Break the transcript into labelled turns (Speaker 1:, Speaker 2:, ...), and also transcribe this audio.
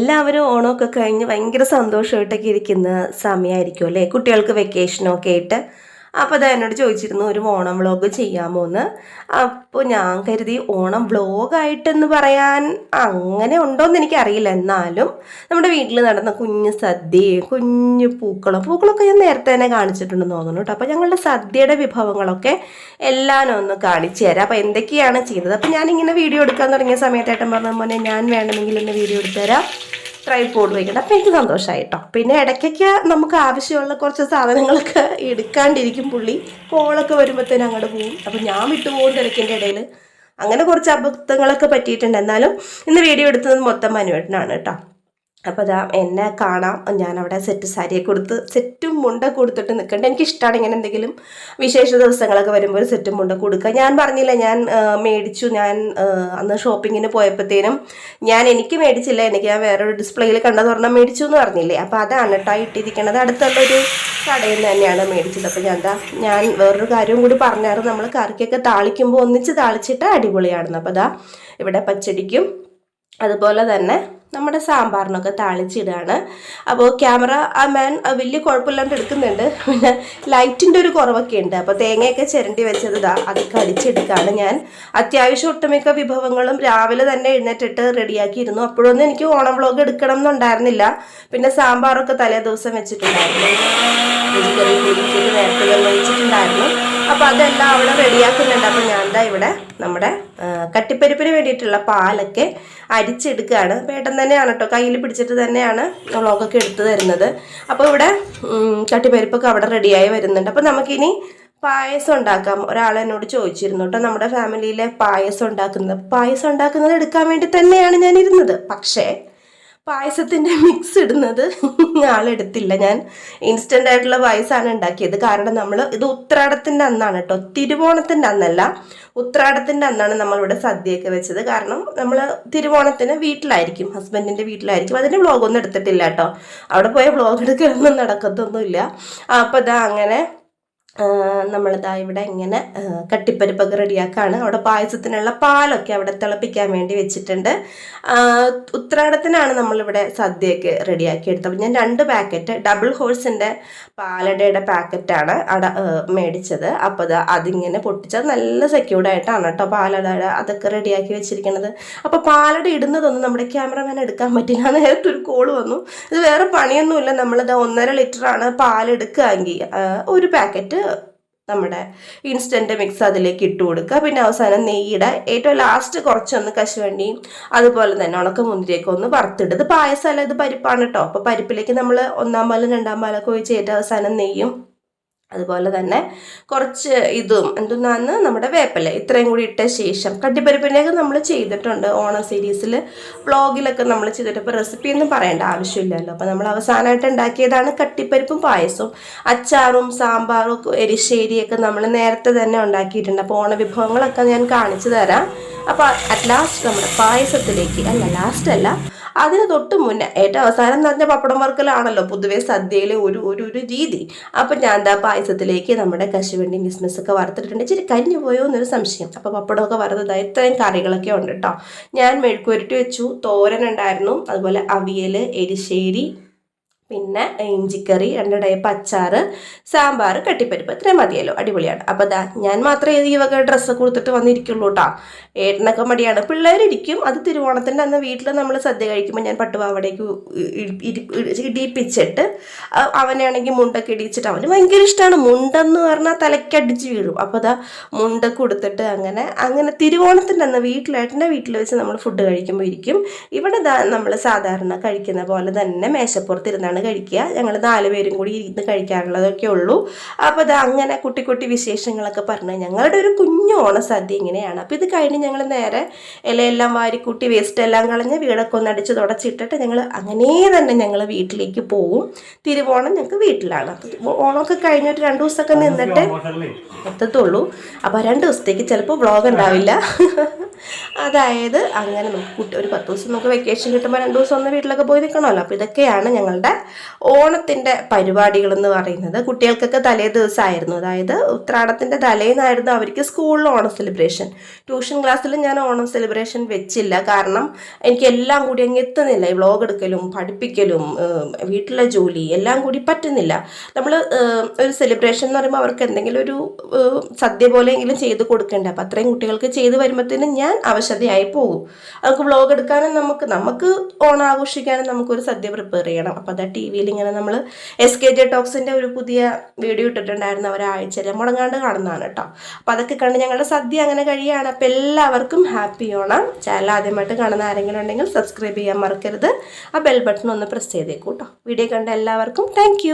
Speaker 1: എല്ലാവരും ഓണമൊക്കെ കഴിഞ്ഞ് ഭയങ്കര സന്തോഷമായിട്ടൊക്കെ ഇരിക്കുന്ന സമയമായിരിക്കും അല്ലേ, കുട്ടികൾക്ക് വെക്കേഷനൊക്കെ ആയിട്ട്. അപ്പോൾ അത് എന്നോട് ചോദിച്ചിരുന്നു ഒരു ഓണം വ്ളോഗ് ചെയ്യാമോ എന്ന്. അപ്പോൾ ഞാൻ കരുതി ഓണം വ്ളോഗായിട്ടെന്ന് പറയാൻ അങ്ങനെ ഉണ്ടോയെന്ന് എനിക്കറിയില്ല. എന്നാലും നമ്മുടെ വീട്ടിൽ നടന്ന കുഞ്ഞു സദ്യയും കുഞ്ഞു പൂക്കളമൊക്കെ ഞാൻ നേരത്തെ തന്നെ കാണിച്ചിട്ടുണ്ടെന്ന് തോന്നുന്നു കേട്ടോ. അപ്പോൾ ഞങ്ങളുടെ സദ്യയുടെ വിഭവങ്ങളൊക്കെ എല്ലാം ഒന്ന് കാണിച്ചു തരാം. അപ്പോൾ എന്തൊക്കെയാണ് ചെയ്യുന്നത്. അപ്പോൾ ഞാനിങ്ങനെ വീഡിയോ എടുക്കാൻ തുടങ്ങിയ സമയത്തായിട്ടും പറഞ്ഞ പോലെ ഞാൻ വേണമെങ്കിൽ ഒന്ന് വീഡിയോ എടുത്തു തരാം, ട്രൈപോഡ് വയ്ക്കണം. അപ്പം എനിക്ക് സന്തോഷമായി കേട്ടോ. പിന്നെ ഇടയ്ക്കൊക്കെ നമുക്ക് ആവശ്യമുള്ള കുറച്ച് സാധനങ്ങളൊക്കെ എടുക്കാണ്ടിരിക്കും പുള്ളി. കോളൊക്കെ വരുമ്പോഴത്തേനും അങ്ങോട്ട് പോകും. അപ്പം ഞാൻ വിട്ടുപോകും തിരക്കിൻ്റെ ഇടയിൽ. അങ്ങനെ കുറച്ച് അബദ്ധങ്ങളൊക്കെ പറ്റിയിട്ടുണ്ട്. എന്നാലും ഇന്ന് വീഡിയോ എടുത്തത് മൊത്തം മനുവേട്ടനാണ് കേട്ടോ. അപ്പോൾ അതാ എന്നെ കാണാം, ഞാനവിടെ സെറ്റ് സാരിയെ കൊടുത്ത് സെറ്റും മുണ്ട കൊടുത്തിട്ട് നിൽക്കണ്ട. എനിക്കിഷ്ടമാണ് ഇങ്ങനെ എന്തെങ്കിലും വിശേഷ ദിവസങ്ങളൊക്കെ വരുമ്പോൾ ഒരു സെറ്റും മുണ്ട കൊടുക്കുക. ഞാൻ പറഞ്ഞില്ല, ഞാൻ മേടിച്ചു. ഞാൻ അന്ന് ഷോപ്പിങ്ങിന് പോയപ്പോഴത്തേനും എനിക്ക് മേടിച്ചില്ല, എനിക്ക് ഞാൻ വേറൊരു ഡിസ്പ്ലേയിൽ കണ്ടത് പറഞ്ഞാൽ മേടിച്ചു എന്ന് പറഞ്ഞില്ലേ. അപ്പോൾ അതാണ് കേട്ടോ ഇട്ടിരിക്കണത്. അടുത്തുള്ളൊരു കടയിൽ തന്നെയാണ് മേടിച്ചത്. അപ്പോൾ ഞാൻ വേറൊരു കാര്യവും കൂടി പറഞ്ഞായിരുന്നു, നമ്മൾ കറിക്കൊക്കെ താളിക്കുമ്പോൾ ഒന്നിച്ച് താളിച്ചിട്ട് അടിപൊളിയാണെന്ന്. അപ്പോൾ അതാ ഇവിടെ പച്ചടിക്കും അതുപോലെ തന്നെ നമ്മുടെ സാമ്പാറിനൊക്കെ താളിച്ചിടുകയാണ്. അപ്പോൾ ക്യാമറ മാൻ വലിയ കുഴപ്പമില്ലാണ്ട് എടുക്കുന്നുണ്ട്. പിന്നെ ലൈറ്റിൻ്റെ ഒരു കുറവൊക്കെ ഉണ്ട്. അപ്പോൾ തേങ്ങയൊക്കെ ചിരണ്ടി വെച്ചത് അത് കടിച്ചെടുക്കുകയാണ് ഞാൻ. അത്യാവശ്യം ഒട്ടുമിക്ക വിഭവങ്ങളും രാവിലെ തന്നെ എഴുന്നേറ്റിട്ട് റെഡിയാക്കിയിരുന്നു. അപ്പോഴൊന്നും എനിക്ക് ഓണം വ്ളോഗ് എടുക്കണം എന്നുണ്ടായിരുന്നില്ല. പിന്നെ സാമ്പാറൊക്കെ തലേ ദിവസം വെച്ചിട്ടുണ്ടായിരുന്നു, വെജിറ്റബിൾ പൊരിച്ചത് നേരത്തെ തന്നെ വെച്ചിട്ടുണ്ടായിരുന്നു. അപ്പോൾ അതെല്ലാം അവിടെ റെഡിയാക്കുന്നുണ്ട്. അപ്പോൾ ഞാൻ ഇവിടെ നമ്മുടെ കട്ടിപ്പരിപ്പിന് വേണ്ടിയിട്ടുള്ള പാലൊക്കെ അരിച്ചെടുക്കുകയാണ്. പേട്ടൻ തന്നെയാണ് കേട്ടോ കയ്യിൽ പിടിച്ചിട്ട് തന്നെയാണ് വ്ളോഗൊക്കെ എടുത്തു തരുന്നത്. അപ്പോൾ ഇവിടെ കട്ടിപ്പരിപ്പൊക്കെ അവിടെ റെഡിയായി വരുന്നുണ്ട്. അപ്പോൾ നമുക്കിനി പായസം ഉണ്ടാക്കാം. ഒരാൾ എന്നോട് ചോദിച്ചിരുന്നു കേട്ടോ നമ്മുടെ ഫാമിലിയിലെ പായസം ഉണ്ടാക്കുന്നത് എടുക്കാൻ വേണ്ടി തന്നെയാണ് ഞാൻ ഇരുന്നത്. പക്ഷേ പായസത്തിൻ്റെ മിക്സ് ഇടുന്നത് ആളെടുത്തില്ല. ഞാൻ ഇൻസ്റ്റൻ്റ് ആയിട്ടുള്ള പായസമാണ് ഉണ്ടാക്കിയത്. കാരണം ഇത് ഉത്രാടത്തിൻ്റെ അന്നാണ് കേട്ടോ, തിരുവോണത്തിൻ്റെ അന്നല്ല, ഉത്രാടത്തിൻ്റെ അന്നാണ് നമ്മളിവിടെ സദ്യയൊക്കെ വെച്ചത്. കാരണം നമ്മൾ തിരുവോണത്തിന് വീട്ടിലായിരിക്കും, ഹസ്ബൻഡിൻ്റെ വീട്ടിലായിരിക്കും. അതിൻ്റെ വ്ളോഗൊന്നും എടുത്തിട്ടില്ല കേട്ടോ. അവിടെ പോയ വ്ളോഗ് എടുക്കാനൊന്നും നടക്കത്തൊന്നുമില്ല. അപ്പോൾ അങ്ങനെ നമ്മളിതാ ഇവിടെ ഇങ്ങനെ കട്ടിപ്പരിപ്പൊക്കെ റെഡിയാക്കാണ്. അവിടെ പായസത്തിനുള്ള പാലൊക്കെ അവിടെ തിളപ്പിക്കാൻ വേണ്ടി വെച്ചിട്ടുണ്ട്. ഉത്രാടത്തിനാണ് നമ്മളിവിടെ സദ്യയൊക്കെ റെഡിയാക്കി എടുത്തത്. അപ്പോൾ ഞാൻ 2 പാക്കറ്റ് ഡബിൾ ഹോഴ്സിൻ്റെ പാലടയുടെ പാക്കറ്റാണ് മേടിച്ചത്. അപ്പോൾ അതിങ്ങനെ പൊട്ടിച്ചത് നല്ല സെക്യൂർഡായിട്ടാണ് കേട്ടോ പാലട അതൊക്കെ റെഡിയാക്കി വെച്ചിരിക്കുന്നത്. അപ്പോൾ പാലട ഇടുന്നതൊന്നും നമ്മുടെ ക്യാമറമാൻ എടുക്കാൻ പറ്റില്ല. നേരത്തെ ഒരു കോള് വന്നു. ഇത് വേറെ പണിയൊന്നുമില്ല. നമ്മളിത് 1.5 ലിറ്ററാണ് പാലെടുക്കുകയെങ്കിൽ ഒരു പാക്കറ്റ് നമ്മുടെ ഇൻസ്റ്റൻറ്റ് മിക്സ് അതിലേക്ക് ഇട്ട് കൊടുക്കുക. പിന്നെ അവസാനം നെയ്യുടെ ഏറ്റവും ലാസ്റ്റ് കുറച്ചൊന്ന് കശുവണ്ടിയും അതുപോലെ തന്നെ ഉണക്കമുന്തിരിയൊക്കെ ഒന്ന് വറുത്തിട്ട്, ഇത് പായസമല്ല, ഇത് പരിപ്പാണ് കേട്ടോ. അപ്പോൾ പരിപ്പിലേക്ക് നമ്മൾ 1-ാം പാലും 2-ാം പാലൊക്കെ ഒഴിച്ച് ഏറ്റവും അവസാനം നെയ്യും അതുപോലെ തന്നെ കുറച്ച് ഇതും എന്തെന്നാന്ന് നമ്മുടെ വേപ്പില ഇത്രയും കൂടി ഇട്ട ശേഷം കട്ടിപ്പരിപ്പിൻ്റെയൊക്കെ നമ്മൾ ചെയ്തിട്ടുണ്ട് ഓണം സീരീസിൽ, വ്ളോഗിലൊക്കെ നമ്മൾ ചെയ്തിട്ട്. ഇപ്പോൾ റെസിപ്പിയൊന്നും പറയേണ്ട ആവശ്യമില്ലല്ലോ. അപ്പോൾ നമ്മൾ അവസാനമായിട്ട് ഉണ്ടാക്കിയതാണ് കട്ടിപ്പരിപ്പും പായസവും. അച്ചാറും സാമ്പാറും എരിശ്ശേരിയൊക്കെ നമ്മൾ നേരത്തെ തന്നെ ഉണ്ടാക്കിയിട്ടുണ്ട്. അപ്പോൾ ഓണ വിഭവങ്ങളൊക്കെ ഞാൻ കാണിച്ചു തരാം. അപ്പോൾ അറ്റ് ലാസ്റ്റ് നമ്മുടെ പായസത്തിലേക്ക് അതിന് തൊട്ട് മുന്നേ ഏറ്റവും അവസാനം എന്ന് പറഞ്ഞാൽ പപ്പടം വറുക്കലാണല്ലോ പൊതുവെ സദ്യയിലെ ഒരു രീതി. അപ്പം ഞാൻ പായസത്തിലേക്ക് നമ്മുടെ കശുവണ്ടി കിസ്മിസൊക്കെ വറുത്തിട്ടുണ്ട്. ഇച്ചിരി കരിഞ്ഞു പോയോ എന്നൊരു സംശയം. അപ്പോൾ പപ്പടമൊക്കെ വറുത്തതായി ഇത്രയും കറികളൊക്കെ ഉണ്ട് കേട്ടോ. ഞാൻ മെഴുക്കുവരട്ടി വെച്ചു, തോരൻ ഉണ്ടായിരുന്നു, അതുപോലെ അവിയൽ, എരിശ്ശേരി, പിന്നെ ഇഞ്ചിക്കറി, 2 ടൈപ്പ് അച്ചാറ്, സാമ്പാർ, കട്ടിപ്പരിപ്പ്, ഇത്രയും മതിയല്ലോ, അടിപൊളിയാണ്. അപ്പോൾ ഞാൻ മാത്രമേ ഈ വക ഡ്രസ്സൊക്കെ കൊടുത്തിട്ട് വന്നിരിക്കുള്ളൂ കേട്ടോ. ഏട്ടനൊക്കെ മടിയാണ്, പിള്ളേരിരിക്കും. അത് തിരുവോണത്തിൻ്റെ അന്ന് വീട്ടിൽ നമ്മൾ സദ്യ കഴിക്കുമ്പോൾ ഞാൻ പട്ടുപാവടേക്ക് ഇടിപ്പിച്ചിട്ട് അവനാണെങ്കിൽ മുണ്ടൊക്കെ ഇടിച്ചിട്ട്, അവന് ഭയങ്കര ഇഷ്ടമാണ് മുണ്ടെന്ന് പറഞ്ഞാൽ തലക്കടിച്ച് വീഴും. അപ്പോൾ മുണ്ടൊക്കെ കൊടുത്തിട്ട് അങ്ങനെ തിരുവോണത്തിൻ്റെ അന്ന് ഏട്ടൻ്റെ വീട്ടിൽ വെച്ച് നമ്മൾ ഫുഡ് കഴിക്കുമ്പോൾ ഇരിക്കും. ഇവിടെ നമ്മൾ സാധാരണ കഴിക്കുന്ന പോലെ തന്നെ മേശപ്പുറത്തിരുന്നാണ് കഴിക്കുക. ഞങ്ങൾ 4 പേരും കൂടി ഇരുന്ന് കഴിക്കാറുള്ളതൊക്കെ ഉള്ളൂ. അപ്പോൾ അങ്ങനെ കുട്ടി വിശേഷങ്ങളൊക്കെ പറഞ്ഞ് ഞങ്ങളുടെ ഒരു കുഞ്ഞു ഓണസദ്യ ഇങ്ങനെയാണ്. അപ്പോൾ ഇത് കഴിഞ്ഞ് ഞങ്ങൾ നേരെ ഇലയെല്ലാം വാരിക്കൂട്ടി വേസ്റ്റ് എല്ലാം കളഞ്ഞ് വീടൊക്കെ ഒന്ന് അടിച്ച് തുടച്ചിട്ടിട്ട് ഞങ്ങൾ വീട്ടിലേക്ക് പോവും. തിരുവോണം ഞങ്ങൾക്ക് വീട്ടിലാണ്. അപ്പോൾ ഓണമൊക്കെ കഴിഞ്ഞിട്ട് 2 ദിവസമൊക്കെ നിന്നിട്ട് എത്തത്തുള്ളൂ. അപ്പോൾ 2 ദിവസത്തേക്ക് ചിലപ്പോൾ വ്ളോഗ് ഉണ്ടാവില്ല. അതായത് അങ്ങനെ നമുക്ക് ഒരു 10 ദിവസം നമുക്ക് വെക്കേഷൻ കിട്ടുമ്പോൾ 2 ദിവസം ഒന്ന് വീട്ടിലൊക്കെ പോയി നിൽക്കണമല്ലോ. അപ്പോൾ ഇതൊക്കെയാണ് ഞങ്ങളുടെ ഓണത്തിൻ്റെ പരിപാടികളെന്ന് പറയുന്നത് കുട്ടികൾക്കൊക്കെ തലേ ദിവസമായിരുന്നു, അതായത് ഉത്രാടത്തിൻ്റെ തലേന്നായിരുന്നു അവർക്ക് സ്കൂളിൽ ഓണം സെലിബ്രേഷൻ. ട്യൂഷൻ ക്ലാസ്സിൽ ഞാൻ ഓണം സെലിബ്രേഷൻ വെച്ചില്ല, കാരണം എനിക്ക് എല്ലാം കൂടി അങ്ങ് എത്തുന്നില്ല. ഈ വ്ളോഗ് എടുക്കലും പഠിപ്പിക്കലും വീട്ടിലെ ജോലി എല്ലാം കൂടി പറ്റുന്നില്ല. നമ്മൾ ഒരു സെലിബ്രേഷൻ എന്ന് പറയുമ്പോൾ അവർക്ക് എന്തെങ്കിലും ഒരു സദ്യ പോലെയെങ്കിലും ചെയ്ത് കൊടുക്കേണ്ടത്. അപ്പം അത്രയും കുട്ടികൾക്ക് ചെയ്ത് വരുമ്പോഴത്തേനും ഞാൻ അവശതയായി പോകും. നമുക്ക് വ്ളോഗ് എടുക്കാനും നമുക്ക് ഓണം ആഘോഷിക്കാനും നമുക്കൊരു സദ്യ പ്രിപ്പയർ ചെയ്യണം. അപ്പോൾ അതാ ടി വിയിൽ ഇങ്ങനെ നമ്മൾ SKJ ടോക്സിൻ്റെ ഒരു പുതിയ വീഡിയോ ഇട്ടിട്ടുണ്ടായിരുന്നു, ഒരാഴ്ചയിൽ മുടങ്ങാണ്ട് കാണുന്നതാണ് കേട്ടോ. അപ്പോൾ അതൊക്കെ കണ്ട് ഞങ്ങളുടെ സദ്യ അങ്ങനെ കഴിയുകയാണ്. അപ്പോൾ എല്ലാവർക്കും ഹാപ്പി ഓണം. ചാനൽ ആദ്യമായിട്ട് കാണുന്ന ആരെങ്കിലും ഉണ്ടെങ്കിൽ സബ്സ്ക്രൈബ് ചെയ്യാൻ മറക്കരുത്. ആ ബെൽ ബട്ടൺ ഒന്ന് പ്രസ് ചെയ്തേക്കൂ കേട്ടോ. വീഡിയോ കണ്ട എല്ലാവർക്കും താങ്ക്